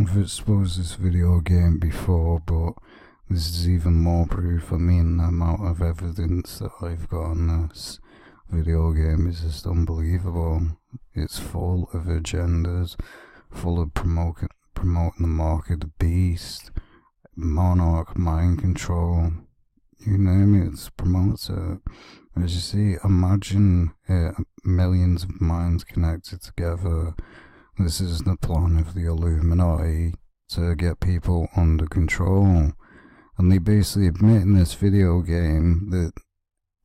I've exposed this video game before, but this is even more proof. I mean, the amount of evidence that I've got on this video game is just unbelievable. It's full of agendas, full of promoting the mark of the beast, monarch, mind control, you name it, it promotes it. As you see, imagine millions of minds connected together. This is the plan of the Illuminati to get people under control. And they basically admit in this video game that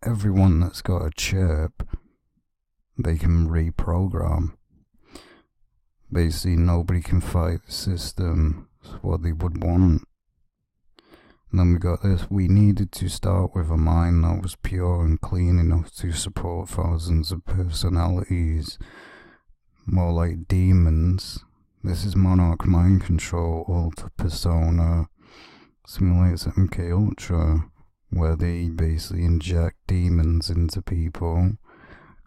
everyone that's got a chip, they can reprogram. Basically, nobody can fight the system. It's what they would want. And then we got this. We needed to start with a mind that was pure and clean enough to support thousands of personalities. More like demons. This is Monarch Mind Control, Alter Persona. Simulates MK Ultra, where they basically inject demons into people,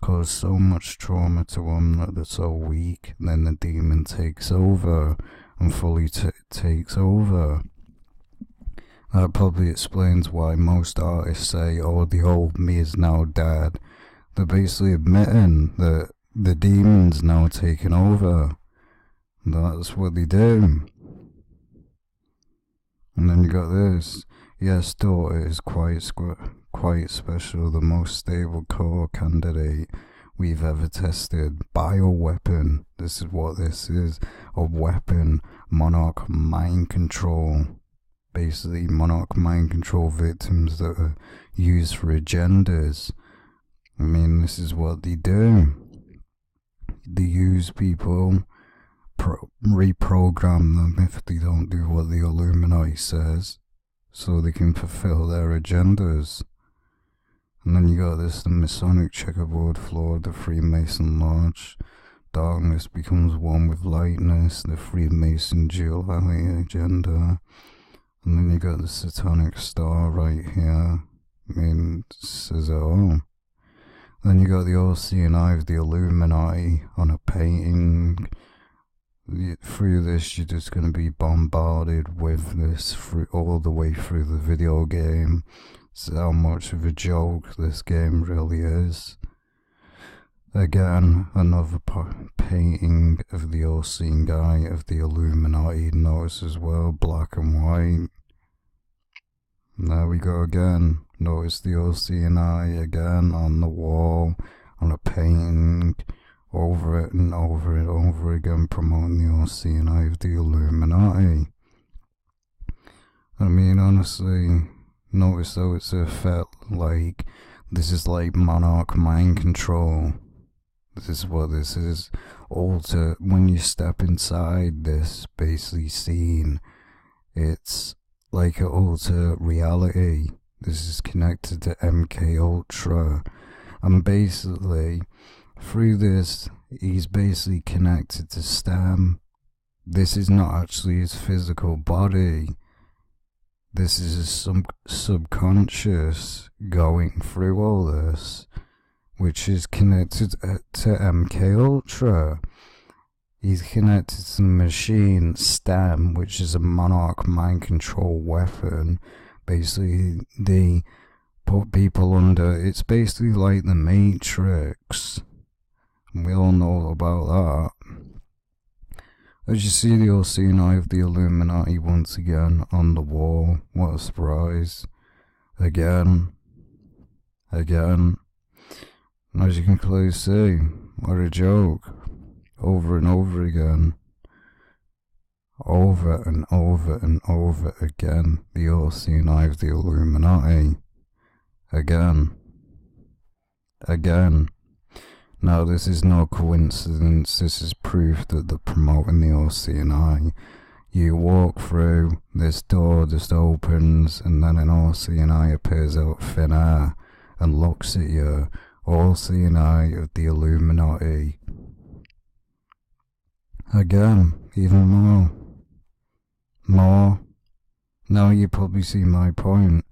cause so much trauma to them that they're so weak, and then the demon takes over and fully takes over. That probably explains why most artists say, oh, the old me is now dead. They're basically admitting that the demon's now taking over. That's what they do. And then you got this. Yes, daughter is quite special, the most stable core candidate we've ever tested. Bioweapon. This is what this is. A weapon. Monarch mind control. Basically, monarch mind control victims that are used for agendas. I mean, this is what they do. They use people, reprogram them if they don't do what the Illuminati says, so they can fulfill their agendas. And then you got this, the Masonic checkerboard floor, the Freemason lodge. Darkness becomes one with lightness, the Freemason duality agenda. And then you got the Satanic star right here. I mean, it says it all. Then you got the all-seeing eye of the Illuminati on a painting. Through this, you're just going to be bombarded with this all the way through the video game. It's how much of a joke this game really is. Again, another painting of the all-seeing eye of the Illuminati. Notice as well, black and white. And there we go again. Notice the all-seeing eye again on the wall, on a painting, over it and over and over again, promoting the all-seeing eye of the Illuminati. I mean, honestly, notice though it's a felt like this is like monarch mind control. This is what this is. Alter, when you step inside this basically scene, it's like an alter reality. This is connected to MK Ultra, and basically through this he's basically connected to STEM. This is not actually his physical body. This is his subconscious going through all this, which is connected to MK Ultra. He's connected to the machine STEM, which is a monarch mind control weapon. Basically, they put people under. It's basically like the Matrix. We all know about that. As you see the all-seeing eye of the Illuminati once again on the wall. What a surprise. Again. And as you can clearly see, what a joke. Over and over again. Over and over and over again. The all-seeing eye of the Illuminati. Again. Now this is no coincidence. This is proof that they're promoting the all-seeing eye. You walk through, this door just opens, and then an all-seeing eye appears out of thin air and looks at you. All-seeing eye of the Illuminati. Again, even more. Now you probably see my point.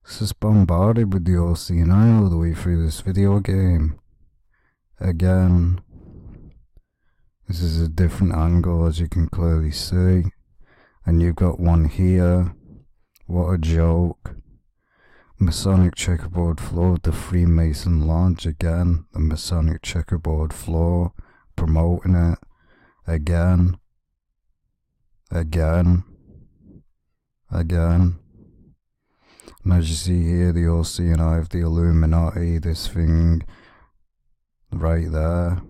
It's just bombarded with the all-seeing eye all the way through this video game. Again. This is a different angle, as you can clearly see. And you've got one here. What a joke. Masonic checkerboard floor, the Freemason Lodge again. The Masonic checkerboard floor, promoting it again. Again. And as you see here, the all-seeing eye of the Illuminati, this thing right there.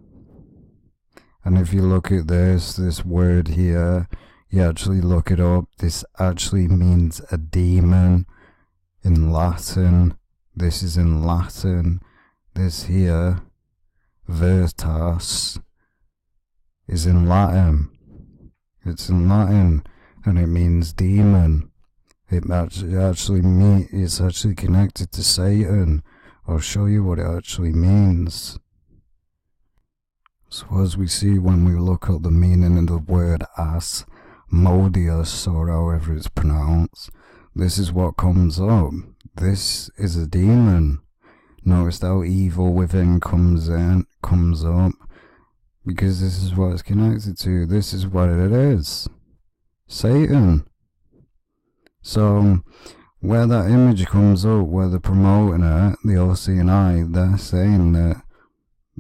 And if you look at this word here, you actually look it up, this actually means a demon in Latin. This is in Latin. This here, Veritas, is in Latin. It's in Latin, and it means demon. It's actually connected to Satan. I'll show you what it actually means. So as we see when we look at the meaning of the word Asmodeus, or however it's pronounced, this is what comes up. This is a demon. Notice how evil within comes up, because this is what it's connected to. This is what it is. Satan. So where that image comes up, where they're promoting it, the all-seeing eye, they're saying that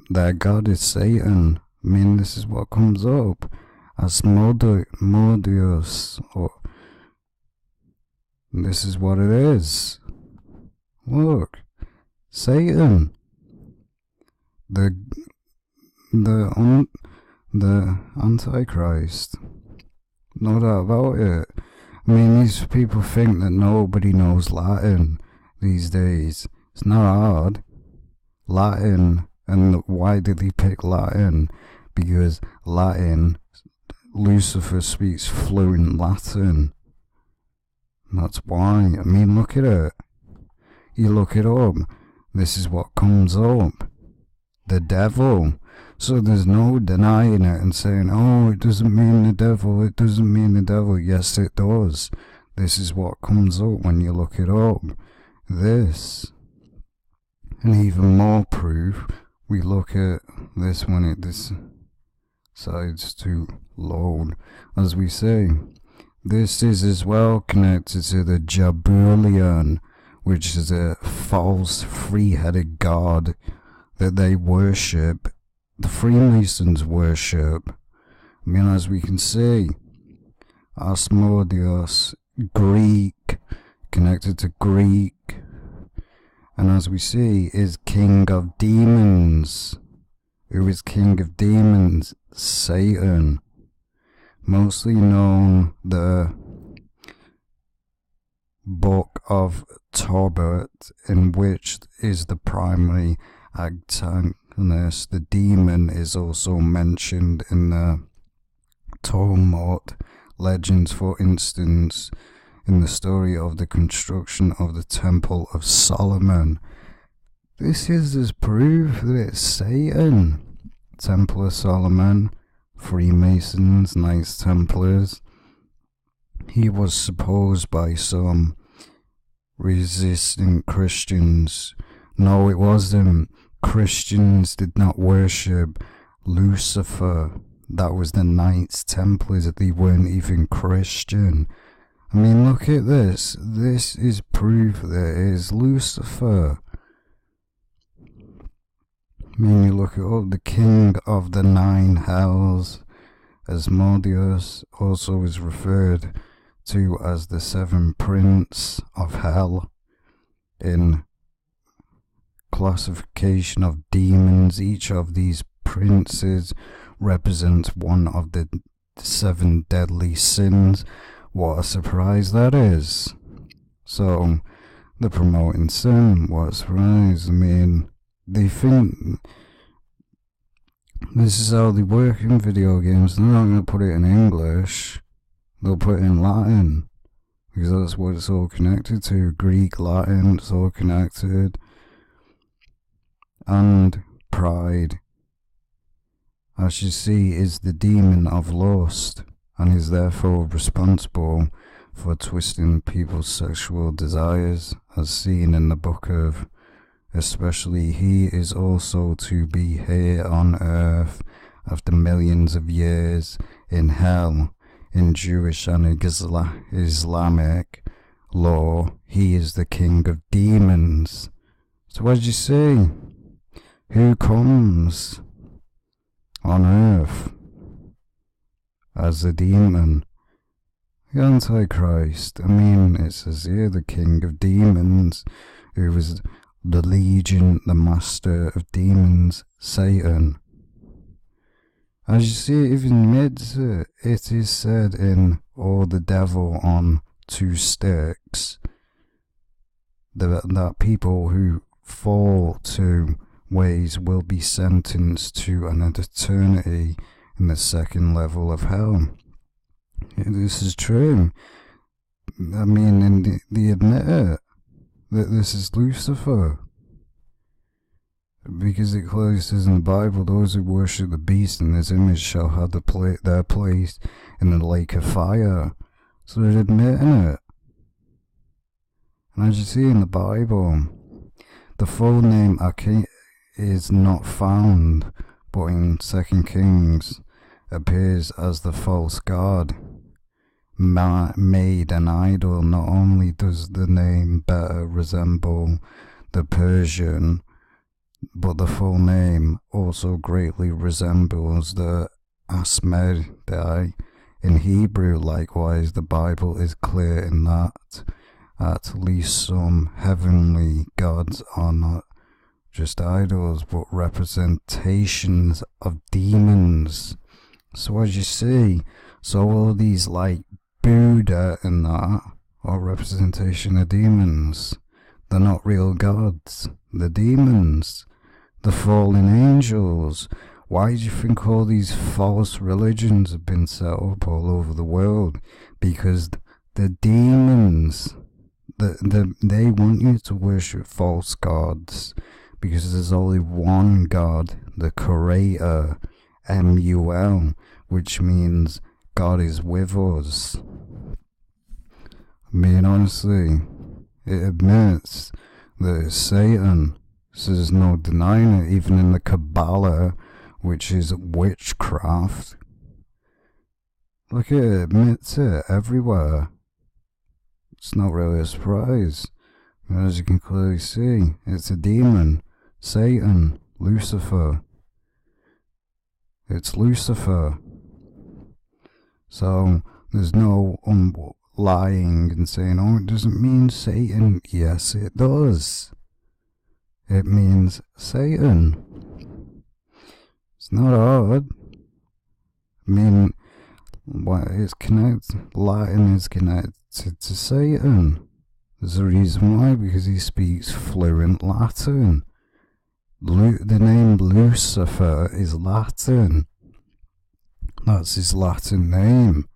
their god is Satan. I mean, this is what comes up. Asmodeus, or this is what it is. Look, Satan, the Antichrist. No doubt about it. I mean, these people think that nobody knows Latin these days. It's not hard. Latin, and why did he pick Latin? Because Latin, Lucifer speaks fluent Latin. That's why. I mean, look at it. You look it up. This is what comes up. The devil. So there's no denying it and saying, oh, it doesn't mean the devil. It doesn't mean the devil. Yes, it does. This is what comes up when you look it up. This. And even more proof, we look at this when it decides to load. As we say, this is as well connected to the Jabulian, which is a false three-headed god that they worship. The Freemasons worship. I mean, as we can see, Asmodeus, Greek, connected to Greek, and as we see, is king of demons. Who is king of demons? Satan. Mostly known the book of Tobit, in which is the primary antagonist. The demon is also mentioned in the Talmud legends, for instance, in the story of the construction of the Temple of Solomon. This is as proof that it's Satan. Temple of Solomon, Freemasons, Knights Templars. He was supposed by some resistant Christians. No, it wasn't. Christians did not worship Lucifer. That was the Knights Templars. They weren't even Christian. I mean, look at this. This is proof that it is Lucifer. I mean, you look at the king of the nine hells. Asmodeus also is referred to as the seventh prince of hell in classification of demons. Each of these princes represents one of the seven deadly sins. What a surprise that is. So they're promoting sin. What a surprise. I mean, they think this is how they work in video games. They're not going to put it in English. They'll put it in Latin, because that's what it's all connected to. Greek, Latin, it's all connected. And pride, as you see, is the demon of lust, and is therefore responsible for twisting people's sexual desires, as seen in the book of, especially, he is also to be here on earth after millions of years in hell. In Jewish and Islamic law, he is the king of demons. So what do you see? Who comes on earth as a demon? The Antichrist. I mean, it says here the king of demons, who was the legion, the master of demons, Satan. As you see, it even admits it. It is said in "Or the Devil on Two Sticks" that people who fall to ways will be sentenced to an eternity in the second level of hell. This is true. I mean, and they admit it, that this is Lucifer. Because it clearly says in the Bible, those who worship the beast in his image shall have their place in the lake of fire. So they're admitting it. And as you see in the Bible, the full name is not found, but in 2 Kings appears as the false god, made an idol. Not only does the name better resemble the Persian, but the full name also greatly resembles the Asmedai in Hebrew. Likewise, the Bible is clear in that at least some heavenly gods are not just idols, but representations of demons. So as you see, so all these like Buddha and that are representation of demons. They're not real gods. The demons, the fallen angels. Why do you think all these false religions have been set up all over the world? Because the demons, they want you to worship false gods, because there's only one God, the Creator, M-U-L, which means God is with us. I mean, honestly, it admits that it's Satan, so there's no denying it. Even in the Kabbalah, which is witchcraft, look, it admits it everywhere. It's not really a surprise. As you can clearly see, it's a demon. Satan, Lucifer. It's Lucifer. So there's no lying and saying, oh, it doesn't mean Satan. Yes, it does. It means Satan. It's not hard. I mean, it's connected. Latin is connected to Satan. There's a reason why, because he speaks fluent Latin. The name Lucifer is Latin. That's his Latin name.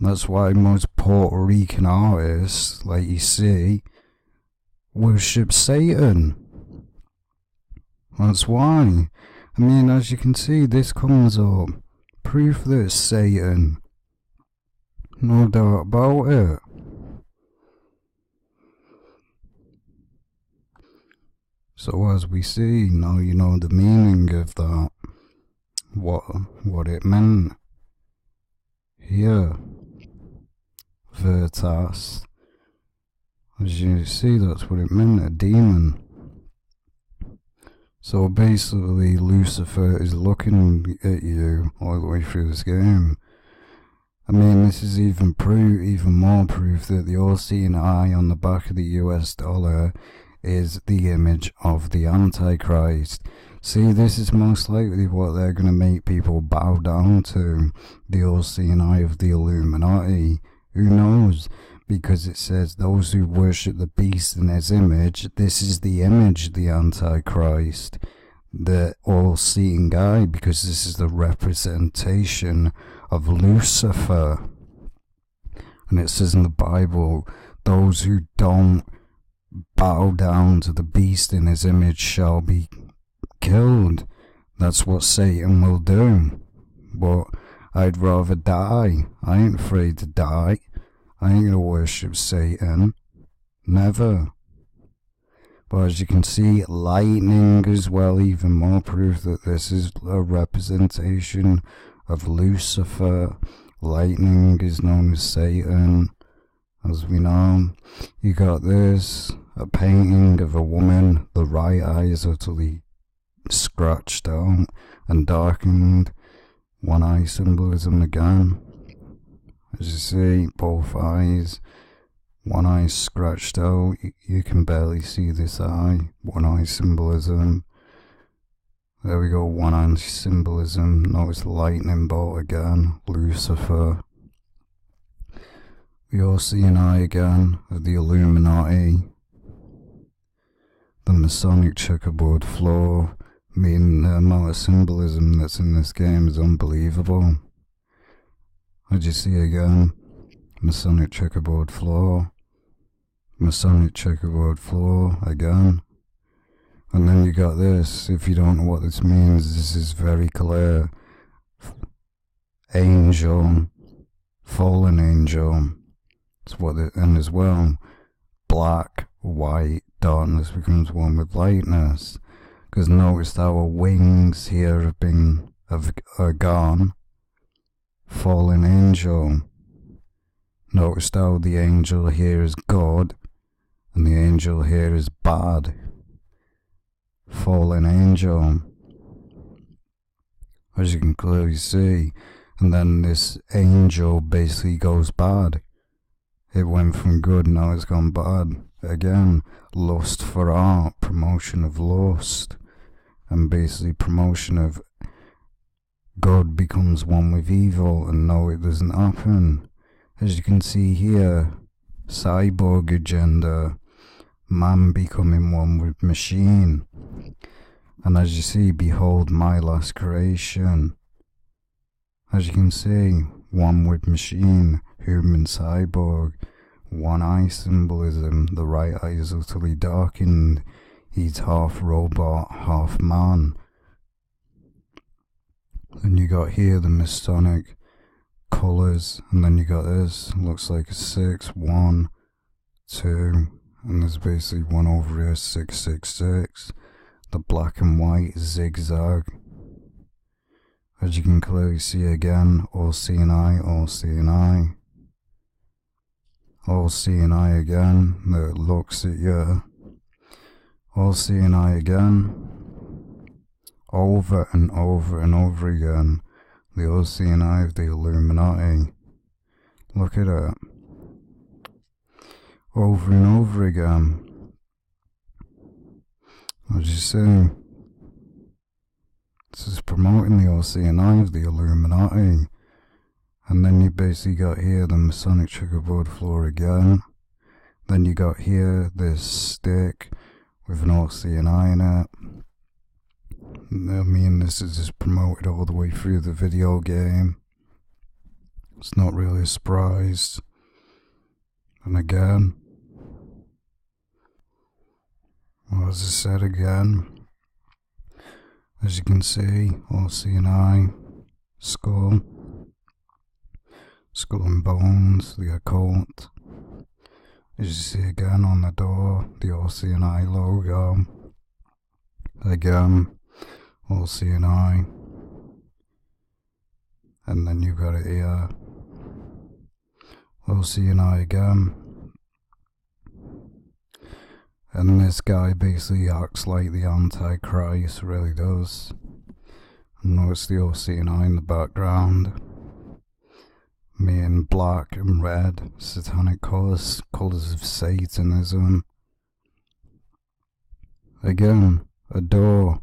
That's why most Puerto Rican artists, like you see, worship Satan. That's why. I mean, as you can see, this comes up. Proof that it's Satan. No doubt about it. So as we see, now you know the meaning of that. What it meant. Here. Veritas. As you see, that's what it meant, a demon. So basically, Lucifer is looking at you all the way through this game. I mean, this is even more proof that the all-seeing eye on the back of the US dollar is the image of the Antichrist. See, this is most likely what they're going to make people bow down to, the all-seeing eye of the Illuminati. Who knows? Because it says those who worship the beast in his image, this is the image of the Antichrist, the all-seeing eye, because this is the representation of Lucifer. And it says in the Bible, those who don't bow down to the beast in his image shall be killed. That's what Satan will do. But I'd rather die. I ain't afraid to die. I ain't gonna worship Satan. Never. But as you can see, lightning as well, even more proof that this is a representation of Lucifer. Lightning is known as Satan, as we know. You got this, a painting of a woman, the right eye is utterly scratched out and darkened. One eye symbolism again. As you see, both eyes, one eye scratched out, you can barely see this eye. One eye symbolism. There we go, one eye symbolism. Notice the lightning bolt again, Lucifer. The all-seeing eye again of the Illuminati. The Masonic checkerboard floor. Meaning the amount of symbolism that's in this game is unbelievable. As you see again, Masonic checkerboard floor. Masonic checkerboard floor again. And then you got this. If you don't know what this means, this is very clear. Angel, fallen angel. It's what it, and as well, black, white, darkness becomes one with lightness. Because notice our wings here are gone. Fallen angel. Notice how the angel here is God, and the angel here is bad. Fallen angel, as you can clearly see. And then this angel basically goes bad. It went from good, now it's gone bad. Again, lust for art, promotion of lust, and basically promotion of God becomes one with evil, and no, it doesn't happen. As you can see here, cyborg agenda, man becoming one with machine. And as you see, behold my last creation. As you can see, one with machine, human cyborg, one eye symbolism, the right eye is utterly darkened, he's half robot, half man. Then you got here the Masonic colours, and then you got this, looks like a 6, 1, 2, and there's basically one over here, 666, the black and white zigzag. As you can clearly see again, all seeing eye, all seeing eye. All seeing eye again, that looks at you. All seeing eye again. Over and over and over again. The all seeing eye of the Illuminati. Look at it. Over and over again. As you see, this is promoting the all seeing eye of the Illuminati. And then you basically got here the Masonic checkerboard floor again. Then you got here this stick with an all-seeing eye in it. I mean, this is just promoted all the way through the video game. It's not really a surprise. And again, well, as I said again, as you can see, all-seeing eye, skull. Skull and Bones, the occult. As you see again on the door, the all-seeing eye logo. Again, all-seeing eye. And then you got it here. All-seeing eye again. And this guy basically acts like the Antichrist, really does. And notice the all-seeing eye in the background. Me in black and red, satanic colours, colours of Satanism. Again, a door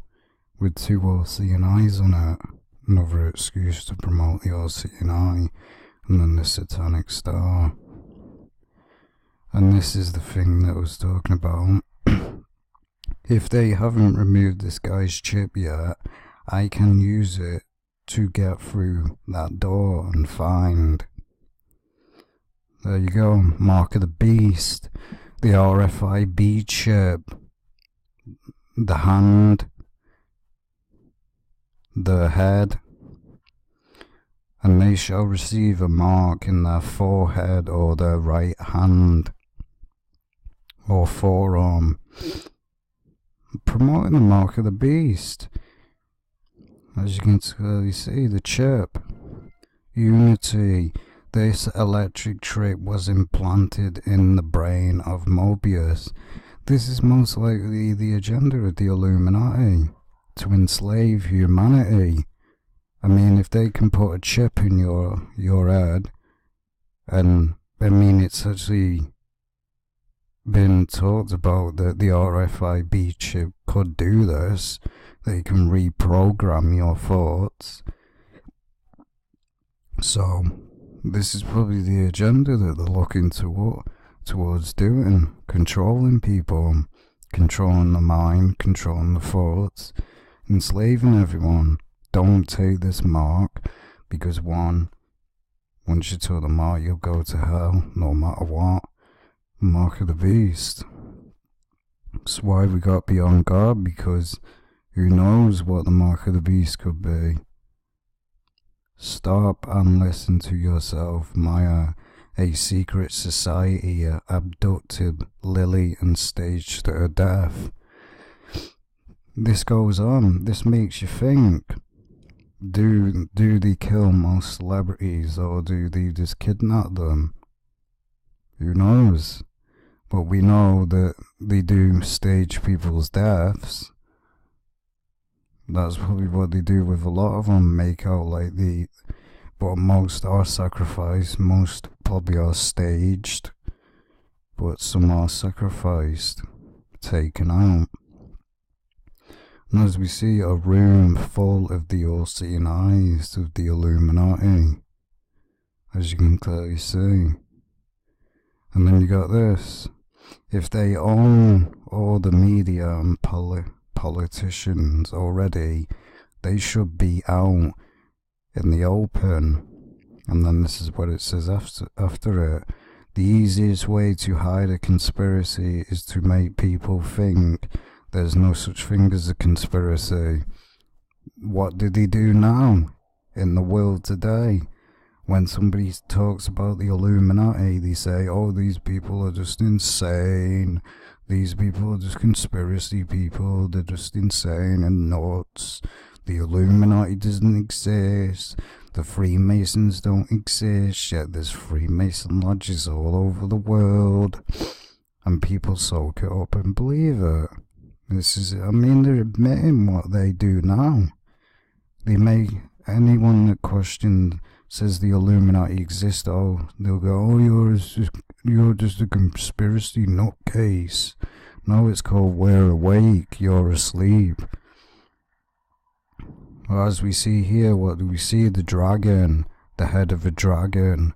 with two all-seeing eyes on it. Another excuse to promote the all-seeing eye. And then the satanic star. And this is the thing that I was talking about. If they haven't removed this guy's chip yet, I can use it to get through that door and find. There you go, Mark of the Beast, the RFID chip, the hand, the head, and they shall receive a mark in their forehead or their right hand or forearm. promoting the mark of the beast. As you can clearly see, the chip. Unity. This electric chip was implanted in the brain of Mobius. This is most likely the agenda of the Illuminati, to enslave humanity. I mean, if they can put a chip in your head, and I mean, it's actually been talked about that the RFID chip could do this. They can reprogram your thoughts. So, this is probably the agenda that they're looking towards doing. Controlling people, controlling the mind, controlling the thoughts, enslaving everyone. Don't take this mark, because once you take the mark, you'll go to hell, no matter what. Mark of the beast. That's why we got to be on guard, because who knows what the mark of the beast could be. Stop and listen to yourself. Maya, a secret society abducted Lily and staged her death. This goes on. This makes you think. Do they kill most celebrities, or do they just kidnap them? Who knows? But we know that they do stage people's deaths. That's probably what they do with a lot of them. Make out like but most are sacrificed. Most probably are staged, but some are sacrificed, taken out. And as we see, a room full of the all-seeing eyes of the Illuminati, as you can clearly see. And then you got this. If they own all the media and politicians already, they should be out in the open. And then this is what it says after it. The easiest way to hide a conspiracy is to make people think there's no such thing as a conspiracy. What do they do now in the world today? When somebody talks about the Illuminati, they say, oh, these people are just insane. These people are just conspiracy people. They're just insane and nuts. The Illuminati doesn't exist. The Freemasons don't exist. Yet there's Freemason lodges all over the world. And people soak it up and believe it. I mean, they're admitting what they do now. They make anyone that questions, says the Illuminati exists, oh, they'll go, oh, you're just a conspiracy nutcase. No, it's called we're awake, you're asleep. Well, as we see here, what do we see? The dragon, the head of a dragon,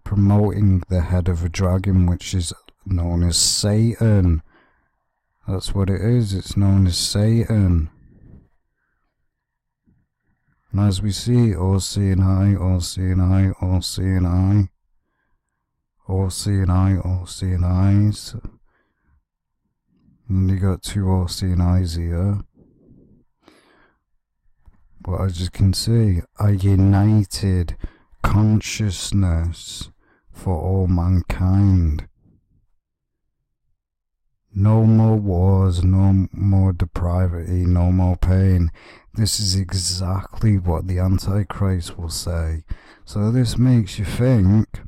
promoting the head of a dragon, which is known as Satan. That's what it is, it's known as Satan. And as we see, all seeing eye, all seeing eye, all seeing eye, all seeing eye, all seeing eyes. And you got two all seeing eyes here. But as you can see, a united consciousness for all mankind. No more wars, no more depravity, no more pain. This is exactly what the Antichrist will say. So this makes you think,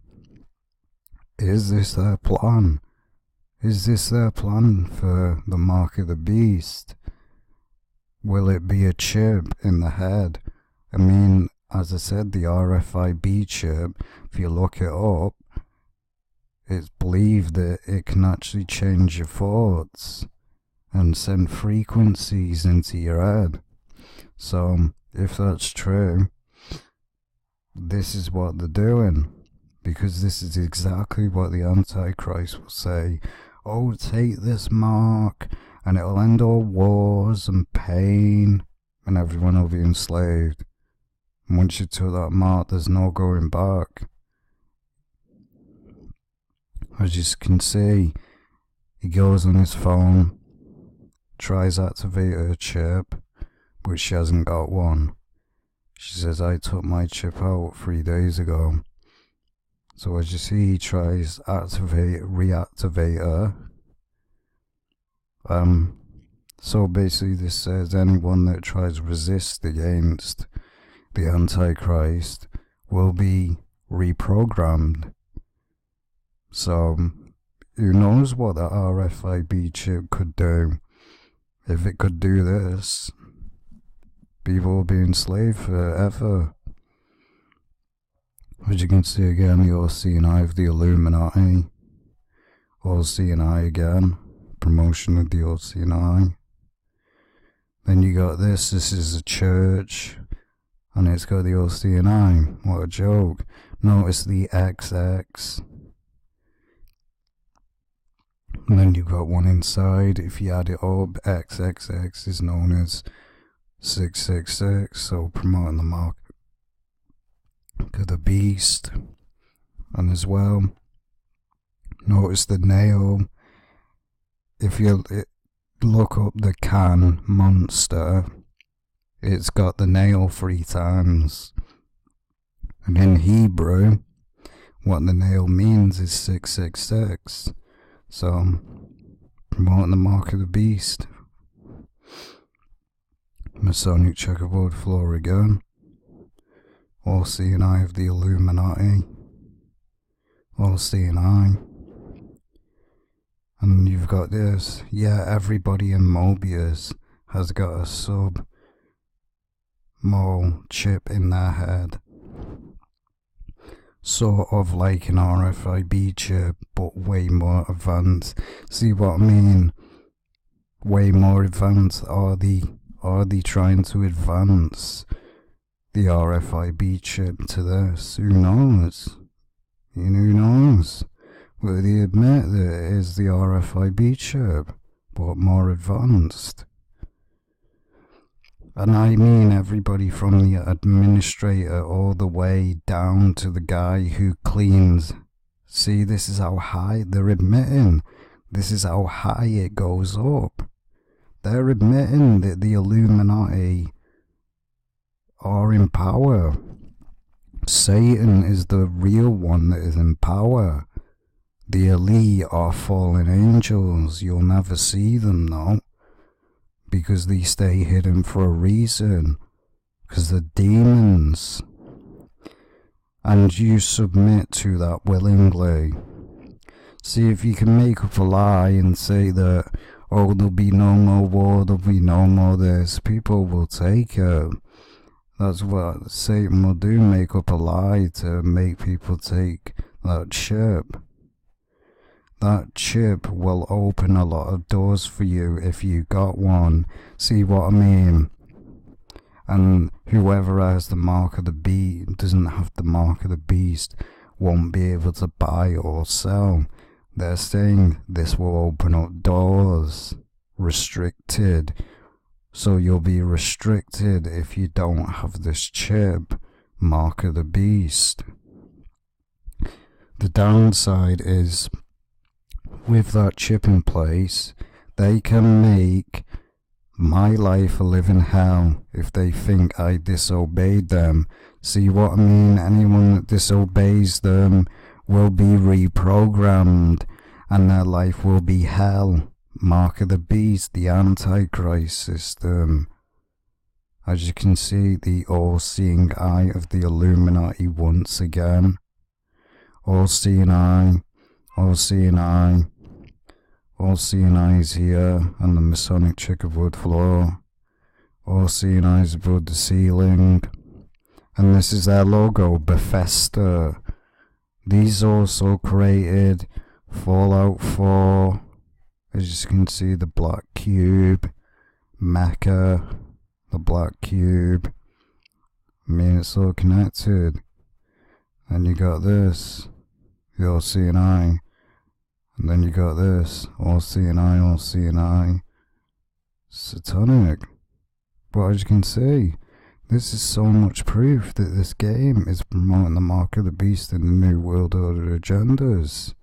is this their plan? Is this their plan for the mark of the beast? Will it be a chip in the head? I mean, as I said, the RFID chip, if you look it up, it's believed that it can actually change your thoughts and send frequencies into your head. So, if that's true, this is what they're doing. Because this is exactly what the Antichrist will say. Oh, take this mark, and it'll end all wars and pain, and everyone will be enslaved. And once you took that mark, there's no going back. As you can see, he goes on his phone, tries to activate her chip, but she hasn't got one. She says, I took my chip out 3 days ago. So as you see, he tries reactivate her. So basically this says anyone that tries to resist against the Antichrist will be reprogrammed. So who knows what the RFID chip could do. If it could do this, people will be enslaved forever. As you can see again, the OCNI of the Illuminati. OCNI again. Promotion of the OCNI. Then you got this is a church. And it's got the OCNI. What a joke. Notice the XX. And then you've got one inside. If you add it up, XXX is known as 666. So promoting the mark of the beast. And as well, notice the nail. If you look up the can monster, it's got the nail 3 times. And in Hebrew, what the nail means is 666. So, promoting the mark of the beast. Masonic checkerboard floor again. All seeing eye of the Illuminati. All seeing eye. And you've got this. Yeah, everybody in Mobius has got a sub-mole chip in their head. Sort of like an RFID chip, but way more advanced. See what I mean? Way more advanced. Are they trying to advance the RFID chip to this? Who knows? Who knows? Will they admit that it is the RFID chip, but more advanced? And I mean everybody from the administrator all the way down to the guy who cleans. See, this is how high they're admitting. This is how high it goes up. They're admitting that the Illuminati are in power. Satan is the real one that is in power. The elite are fallen angels. You'll never see them though. Because they stay hidden for a reason. Because they're demons. And you submit to that willingly. See, if you can make up a lie and say that, oh, there'll be no more war, there'll be no more this, people will take it. That's what Satan will do, make up a lie to make people take that chip. That chip will open a lot of doors for you if you got one. See what I mean? And whoever has the mark of the beast, doesn't have the mark of the beast, won't be able to buy or sell. They're saying this will open up doors. Restricted. So you'll be restricted if you don't have this chip. Mark of the beast. The downside is, with that chip in place, they can make my life a living hell if they think I disobeyed them. See what I mean? Anyone that disobeys them will be reprogrammed and their life will be hell. Mark of the beast, the Antichrist system. As you can see, the all-seeing eye of the Illuminati once again. All-seeing eye, all-seeing eye. All seeing eyes here on the Masonic checkerboard floor. All seeing eyes above the ceiling. And this is their logo, Bethesda. These also created Fallout 4. As you can see, the black cube. Mecca. The black cube. I mean, it's all connected. And you got this. The all seeing eye. And then you got this, all seeing eye, all seeing eye. Satanic. But as you can see, this is so much proof that this game is promoting the mark of the beast and the New World Order agendas.